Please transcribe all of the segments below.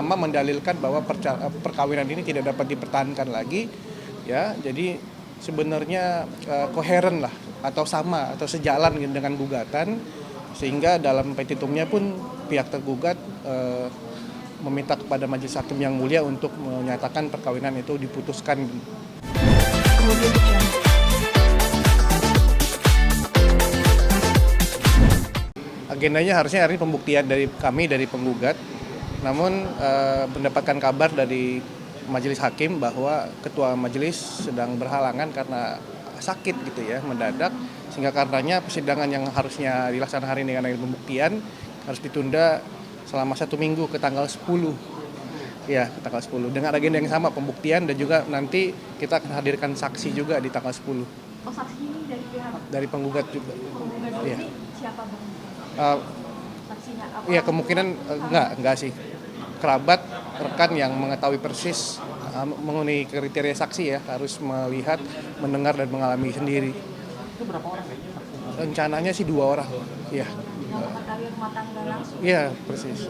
sama-sama mendalilkan bahwa perkawinan ini tidak dapat dipertahankan lagi, ya. Jadi sebenarnya koheren lah, atau sama atau sejalan dengan gugatan, sehingga dalam petitumnya pun pihak tergugat meminta kepada Majelis Hakim yang mulia untuk menyatakan perkawinan itu diputuskan. Agendanya harusnya hari ini pembuktian dari kami, dari penggugat. Namun mendapatkan kabar dari Majelis Hakim bahwa Ketua Majelis sedang berhalangan karena sakit gitu ya, mendadak. Sehingga karenanya persidangan yang harusnya dilaksanakan hari ini dengan pembuktian harus ditunda selama 1 minggu ke tanggal 10. Ya, ke tanggal 10. Dengan agenda yang sama, pembuktian, dan juga nanti kita akan hadirkan saksi juga di tanggal 10. Oh, saksi ini dari pihak? Dari penggugat juga. Penggugat ya. Ini siapa Bang? Saksinya apa? Iya, kemungkinan enggak sih. Kerabat, rekan yang mengetahui persis mengenai kriteria saksi ya, harus melihat, mendengar, dan mengalami sendiri. Itu berapa orang kayaknya saksinya? Rencananya sih 2 orang. Iya. Yang mengetahui rumah tangga langsung? Iya, persis.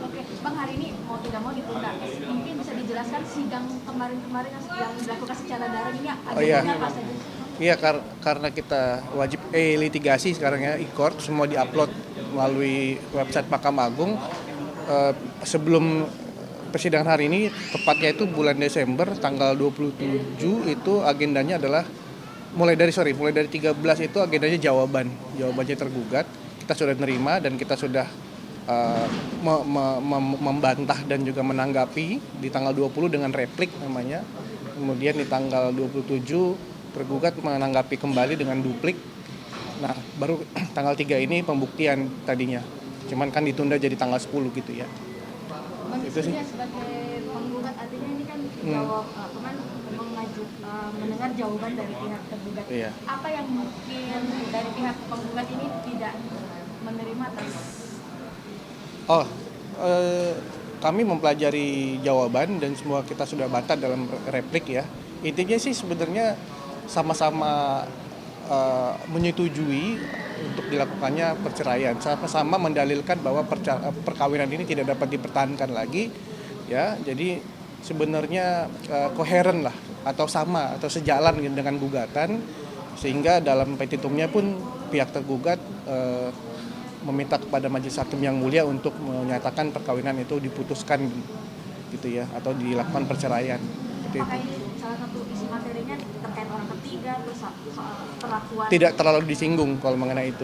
Oke, Bang, hari ini mau tidak mau ditunda. Mungkin bisa dijelaskan sidang kemarin-kemarin yang dilakukan secara daring ini agendanya apa saja? Iya, karena kita wajib litigasi sekarang ya, e-court, semua diupload melalui website Mahkamah Agung. Sebelum persidangan hari ini, tepatnya itu bulan Desember, tanggal 27 itu agendanya adalah mulai dari 13 itu agendanya jawabannya tergugat. Kita sudah menerima dan kita sudah membantah dan juga menanggapi di tanggal 20 dengan replik namanya. Kemudian di tanggal 27 tergugat menanggapi kembali dengan duplik. Nah, baru tanggal 3 ini pembuktian tadinya. Cuman kan ditunda jadi tanggal 10 gitu ya. Bang, Itu sih. sebagai penggugat, artinya ini kan jawab mendengar jawaban dari pihak tergugat. Iya. Apa yang mungkin dari pihak penggugat ini tidak menerima atas? Kami mempelajari jawaban dan semua kita sudah bantah dalam replik ya. Intinya sih sebenarnya sama-sama menyetujui untuk dilakukannya perceraian, sama-sama mendalilkan bahwa perkawinan ini tidak dapat dipertahankan lagi, ya. Jadi sebenarnya koheren lah, atau sama atau sejalan dengan gugatan, sehingga dalam petitumnya pun pihak tergugat meminta kepada Majelis Hakim yang mulia untuk menyatakan perkawinan itu diputuskan gitu ya, atau dilakukan perceraian. Apakah ini salah satu isi materinya terkait orang ketiga, terus soal perlakuan? Tidak terlalu disinggung kalau mengenai itu.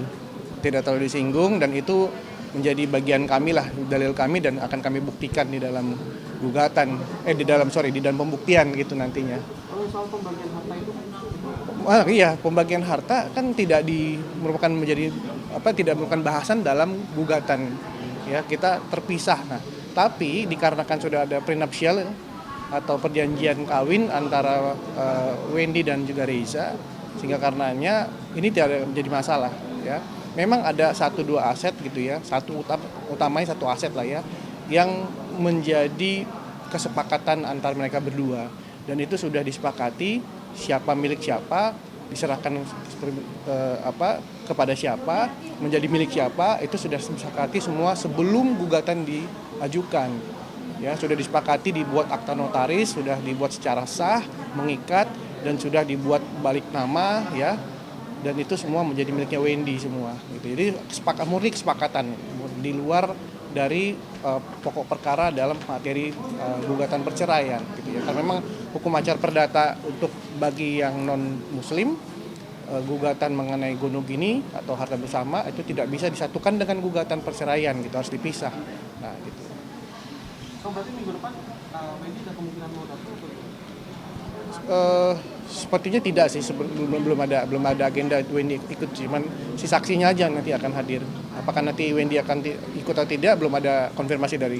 Tidak terlalu disinggung, dan itu menjadi bagian kami lah, dalil kami, dan akan kami buktikan di dalam gugatan, di dalam pembuktian gitu nantinya. Kalau soal pembagian harta itu? Iya, pembagian harta kan tidak merupakan bahasan dalam gugatan. Ya, kita terpisah. Nah, tapi dikarenakan sudah ada prenuptial atau perjanjian kawin antara Wendy dan juga Reza, sehingga karenanya ini tidak menjadi masalah ya. Memang ada 1-2 aset gitu ya, utamanya 1 aset lah ya, yang menjadi kesepakatan antar mereka berdua, dan itu sudah disepakati siapa milik siapa, diserahkan kepada siapa, menjadi milik siapa, itu sudah disepakati semua sebelum gugatan diajukan. Ya, sudah disepakati, dibuat akta notaris, sudah dibuat secara sah, mengikat, dan sudah dibuat balik nama ya. Dan itu semua menjadi miliknya Wendy semua gitu. Jadi murni kesepakatan di luar dari pokok perkara dalam materi gugatan perceraian gitu ya. Karena memang hukum acara perdata untuk bagi yang non muslim, gugatan mengenai gunung gini atau harta bersama itu tidak bisa disatukan dengan gugatan perceraian gitu, harus dipisah. Nah, gitu. So, berarti minggu depan Wendy ada kemungkinan mau datang atau? Sepertinya tidak sih, belum ada agenda Wendy ikut, cuman si saksinya aja nanti akan hadir. Apakah nanti Wendy akan ikut atau tidak, belum ada konfirmasi dari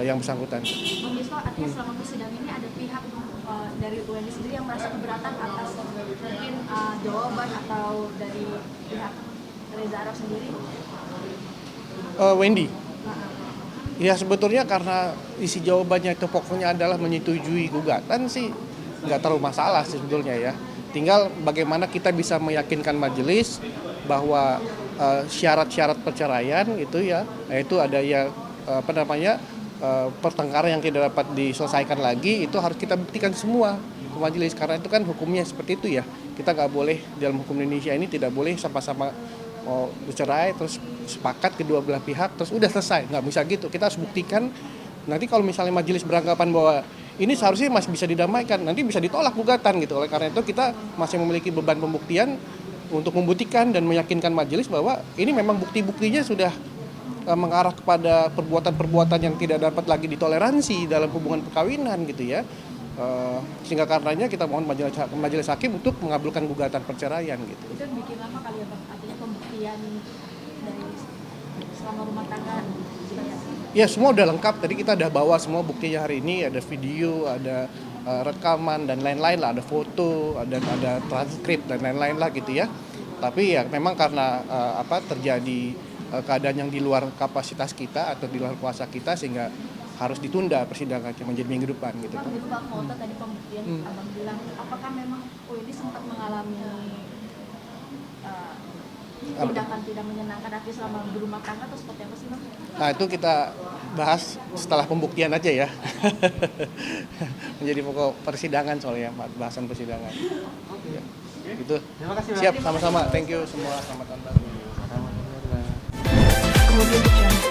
yang bersangkutan. Bang Disko, artinya selama persidangan ini ada pihak dari Wendy sendiri yang merasa keberatan atas mungkin jawaban atau dari pihak Reza Arab sendiri? Wendy? Ya, sebetulnya karena isi jawabannya itu pokoknya adalah menyetujui gugatan sih, nggak terlalu masalah sebetulnya ya. Tinggal bagaimana kita bisa meyakinkan majelis bahwa syarat-syarat perceraian itu ya, yaitu ada ya pertengkaran yang tidak dapat diselesaikan lagi itu harus kita buktikan semua ke majelis, karena itu kan hukumnya seperti itu ya. Kita nggak boleh dalam hukum Indonesia ini tidak boleh sama-sama mau bercerai terus sepakat kedua belah pihak terus udah selesai, nggak bisa gitu. Kita harus buktikan. Nanti kalau misalnya majelis beranggapan bahwa ini seharusnya masih bisa didamaikan, nanti bisa ditolak gugatan gitu. Oleh karena itu kita masih memiliki beban pembuktian untuk membuktikan dan meyakinkan majelis bahwa ini memang bukti-buktinya sudah mengarah kepada perbuatan-perbuatan yang tidak dapat lagi ditoleransi dalam hubungan perkawinan gitu ya. Sehingga karenanya kita mohon majelis hakim untuk mengabulkan gugatan perceraian gitu. Itu bikin lama kali ya Bang, artinya pembuktian dari selama rumah tangga supaya Ya semua udah lengkap, tadi kita udah bawa semua buktinya hari ini, ada video, ada rekaman dan lain-lain lah, ada foto, ada transkrip dan lain-lain lah gitu ya. Tapi ya memang karena terjadi keadaan yang di luar kapasitas kita atau di luar kuasa kita sehingga harus ditunda persidangannya menjadi minggu depan gitu. Bang, itu Bang Mota tadi pembuktian Abang bilang, apakah memang ini sempat mengalami tindakan tidak menyenangkan arti selama berumah tangga atau seperti apa sih Bang? Nah itu kita bahas setelah pembuktian aja ya. Menjadi pokok persidangan soalnya, bahasan persidangan. Ya, gitu. Terima kasih, Bang. Siap, sama-sama. Thank you semua. Selamat nonton. Kemudian